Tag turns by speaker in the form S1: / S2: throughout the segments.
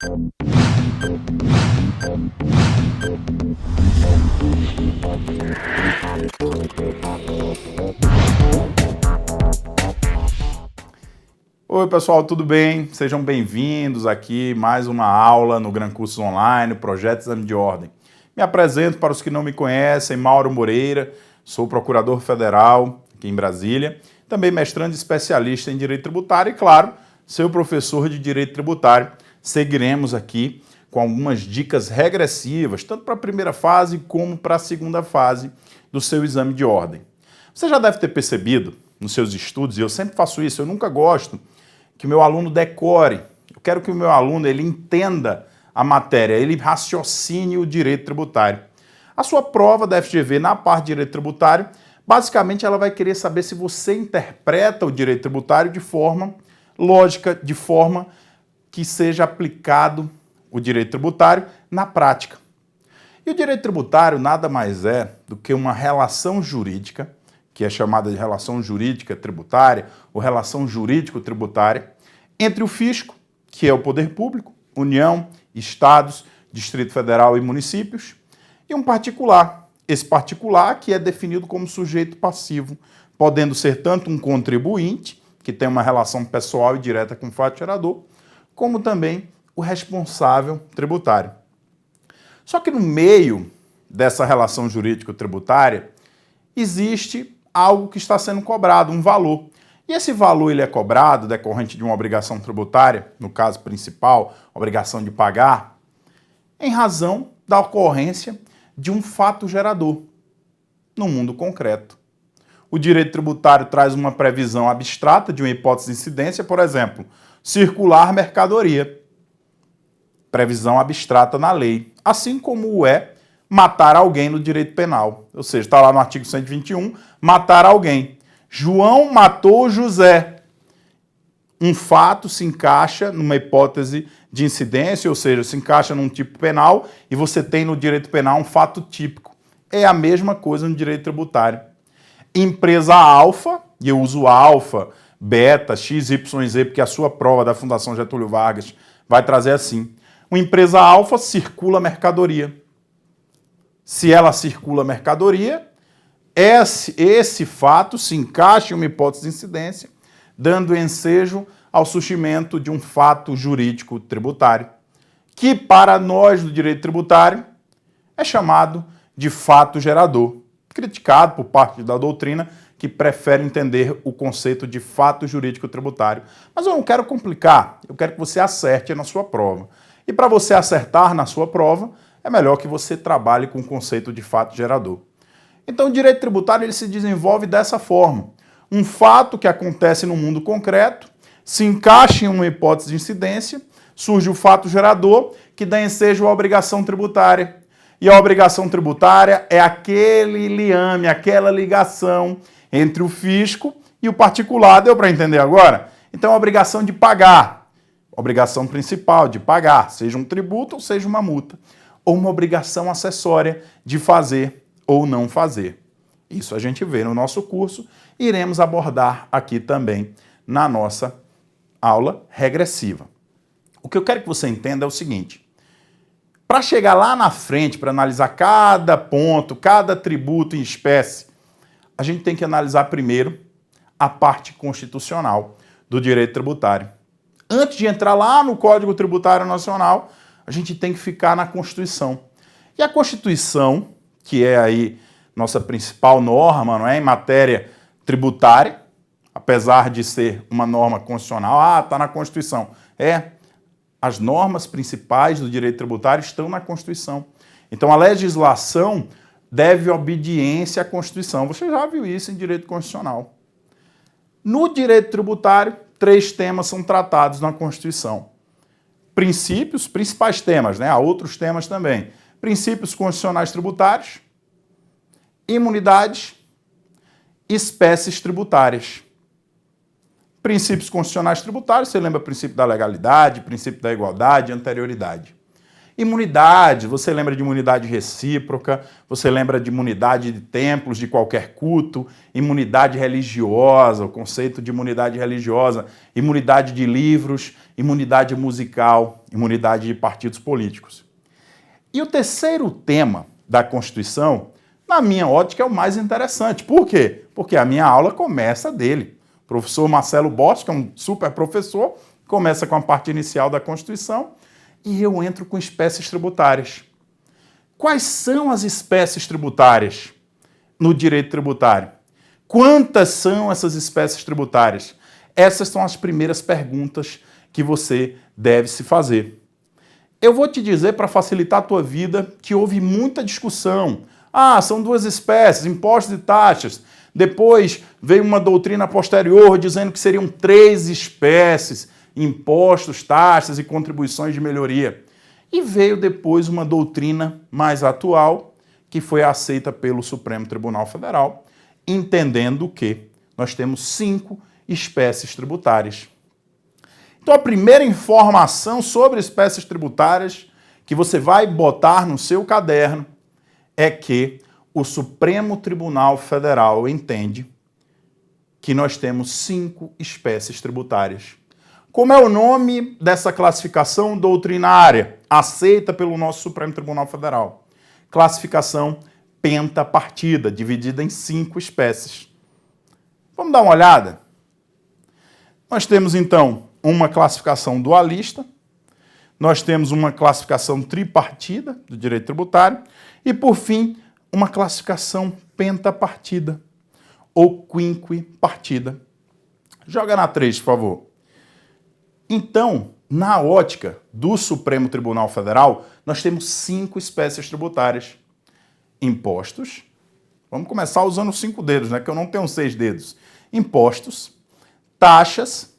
S1: Oi pessoal, tudo bem? Sejam bem-vindos aqui mais uma aula no Gran Cursos Online, Projeto Exame de Ordem. Me apresento para os que não me conhecem, Mauro Moreira, sou procurador federal aqui em Brasília, também mestrando e especialista em Direito Tributário e, claro, seu professor de Direito Tributário. Seguiremos aqui com algumas dicas regressivas, tanto para a primeira fase como para a segunda fase do seu exame de ordem. Você já deve ter percebido nos seus estudos, e eu sempre faço isso, eu nunca gosto que o meu aluno decore. Eu quero que o meu aluno ele entenda a matéria, ele raciocine o direito tributário. A sua prova da FGV na parte de direito tributário, basicamente ela vai querer saber se você interpreta o direito tributário de forma lógica, de forma que seja aplicado o direito tributário na prática. E o direito tributário nada mais é do que uma relação jurídica, que é chamada de relação jurídica tributária ou relação jurídico-tributária, entre o fisco, que é o poder público, União, Estados, Distrito Federal e municípios, e um particular. Esse particular que é definido como sujeito passivo, podendo ser tanto um contribuinte, que tem uma relação pessoal e direta com o fato gerador, como também o responsável tributário. Só que no meio dessa relação jurídico-tributária existe algo que está sendo cobrado, um valor. E esse valor ele é cobrado decorrente de uma obrigação tributária, no caso principal, obrigação de pagar, em razão da ocorrência de um fato gerador, no mundo concreto. O direito tributário traz uma previsão abstrata de uma hipótese de incidência, por exemplo, circular mercadoria. Previsão abstrata na lei, assim como é matar alguém no direito penal. Ou seja, está lá no artigo 121, matar alguém. João matou José. Um fato se encaixa numa hipótese de incidência, ou seja, se encaixa num tipo penal e você tem no direito penal um fato típico. É a mesma coisa no direito tributário. Empresa alfa, e eu uso alfa, beta, x, y, z, porque a sua prova da Fundação Getúlio Vargas vai trazer assim. Uma empresa alfa circula mercadoria. Se ela circula mercadoria, esse fato se encaixa em uma hipótese de incidência, dando ensejo ao surgimento de um fato jurídico tributário, que para nós do direito tributário é chamado de fato gerador, criticado por parte da doutrina que prefere entender o conceito de fato jurídico tributário. Mas eu não quero complicar, eu quero que você acerte na sua prova. E para você acertar na sua prova, é melhor que você trabalhe com o conceito de fato gerador. Então o direito tributário ele se desenvolve dessa forma. Um fato que acontece no mundo concreto, se encaixa em uma hipótese de incidência, surge o fato gerador que dá ensejo à obrigação tributária. E a obrigação tributária é aquele liame, aquela ligação entre o fisco e o particular. Deu para entender agora? Então a obrigação de pagar, obrigação principal de pagar, seja um tributo ou seja uma multa, ou uma obrigação acessória de fazer ou não fazer. Isso a gente vê no nosso curso e iremos abordar aqui também na nossa aula regressiva. O que eu quero que você entenda é o seguinte: para chegar lá na frente, para analisar cada ponto, cada tributo em espécie, a gente tem que analisar primeiro a parte constitucional do direito tributário. Antes de entrar lá no Código Tributário Nacional, a gente tem que ficar na Constituição. E a Constituição, que é aí nossa principal norma, não é, em matéria tributária, apesar de ser uma norma constitucional, está na Constituição. As normas principais do direito tributário estão na Constituição. Então a legislação deve obediência à Constituição. Você já viu isso em direito constitucional. No direito tributário, 3 temas são tratados na Constituição. Princípios, principais temas, né? Há outros temas também. Princípios constitucionais tributários, imunidades, espécies tributárias. Princípios constitucionais tributários, você lembra o princípio da legalidade, princípio da igualdade, anterioridade. Imunidade, você lembra de imunidade recíproca, você lembra de imunidade de templos, de qualquer culto, imunidade religiosa, o conceito de imunidade religiosa, imunidade de livros, imunidade musical, imunidade de partidos políticos. E o terceiro tema da Constituição, na minha ótica, é o mais interessante. Por quê? Porque a minha aula começa dele. O professor Marcelo Borges, que é um super professor, começa com a parte inicial da Constituição e eu entro com espécies tributárias. Quais são as espécies tributárias no direito tributário? Quantas são essas espécies tributárias? Essas são as primeiras perguntas que você deve se fazer. Eu vou te dizer, para facilitar a tua vida, que houve muita discussão. São duas espécies, impostos e taxas. Depois veio uma doutrina posterior dizendo que seriam 3 espécies, impostos, taxas e contribuições de melhoria. E veio depois uma doutrina mais atual, que foi aceita pelo Supremo Tribunal Federal, entendendo que nós temos 5 espécies tributárias. Então, a primeira informação sobre espécies tributárias que você vai botar no seu caderno é que o Supremo Tribunal Federal entende que nós temos 5 espécies tributárias. Como é o nome dessa classificação doutrinária aceita pelo nosso Supremo Tribunal Federal? Classificação pentapartida, dividida em 5 espécies. Vamos dar uma olhada? Nós temos, então, uma classificação dualista, nós temos uma classificação tripartida do direito tributário e, por fim, uma classificação pentapartida ou quinquipartida. Joga na 3, por favor. Então, na ótica do Supremo Tribunal Federal, nós temos 5 espécies tributárias. Impostos, vamos começar usando os 5 dedos, né, que eu não tenho 6 dedos. Impostos, taxas,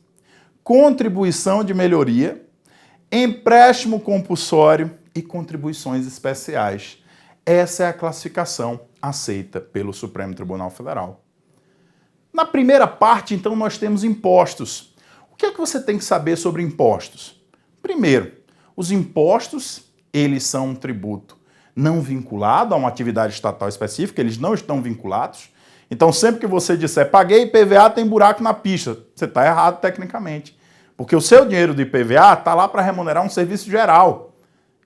S1: contribuição de melhoria, empréstimo compulsório e contribuições especiais. Essa é a classificação aceita pelo Supremo Tribunal Federal. Na primeira parte, então, nós temos impostos. O que é que você tem que saber sobre impostos? Primeiro, os impostos, eles são um tributo não vinculado a uma atividade estatal específica, eles não estão vinculados. Então, sempre que você disser, paguei IPVA, tem buraco na pista, você está errado tecnicamente. Porque o seu dinheiro do IPVA está lá para remunerar um serviço geral.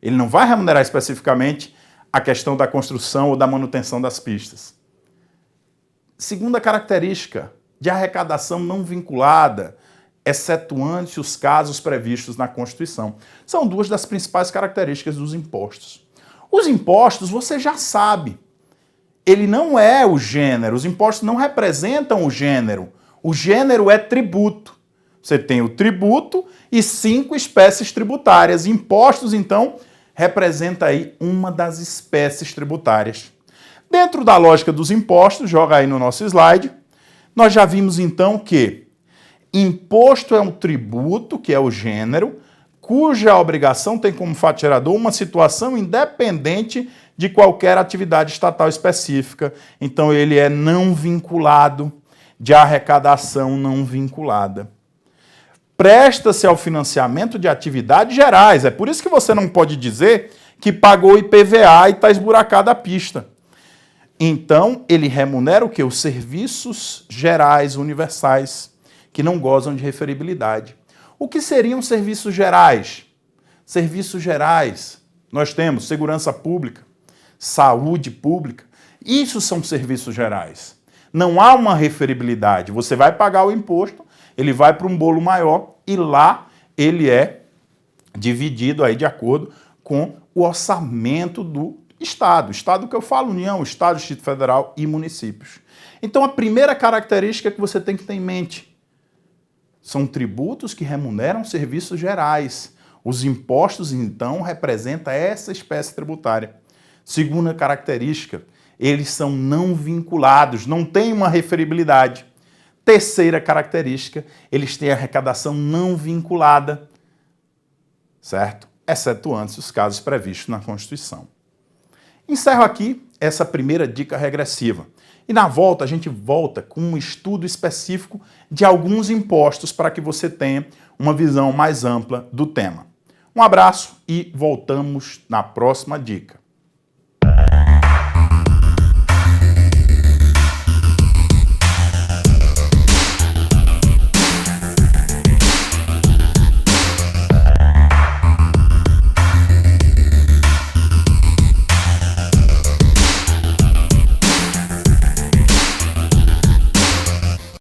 S1: Ele não vai remunerar especificamente a questão da construção ou da manutenção das pistas. Segunda característica, de arrecadação não vinculada, excetuante os casos previstos na Constituição. São 2 das principais características dos impostos. Os impostos, você já sabe. Ele não é o gênero, os impostos não representam o gênero. O gênero é tributo. Você tem o tributo e 5 espécies tributárias. Impostos, então, representa aí uma das espécies tributárias. Dentro da lógica dos impostos, joga aí no nosso slide, nós já vimos então que imposto é um tributo, que é o gênero, cuja obrigação tem como fato gerador uma situação independente de qualquer atividade estatal específica. Então, ele é não vinculado, de arrecadação não vinculada. Presta-se ao financiamento de atividades gerais. É por isso que você não pode dizer que pagou IPVA e está esburacada a pista. Então, ele remunera o quê? Os serviços gerais universais, que não gozam de referibilidade. O que seriam serviços gerais? Serviços gerais, nós temos segurança pública, saúde pública. Isso são serviços gerais. Não há uma referibilidade. Você vai pagar o imposto, ele vai para um bolo maior e lá ele é dividido aí de acordo com o orçamento do Estado. Estado que eu falo, União, Estado, Distrito Federal e municípios. Então, a primeira característica que você tem que ter em mente são tributos que remuneram serviços gerais. Os impostos, então, representam essa espécie tributária. Segunda característica, eles são não vinculados, não têm uma referibilidade. Terceira característica, eles têm arrecadação não vinculada, certo? Excetuando os casos previstos na Constituição. Encerro aqui essa primeira dica regressiva. E na volta, a gente volta com um estudo específico de alguns impostos para que você tenha uma visão mais ampla do tema. Um abraço e voltamos na próxima dica.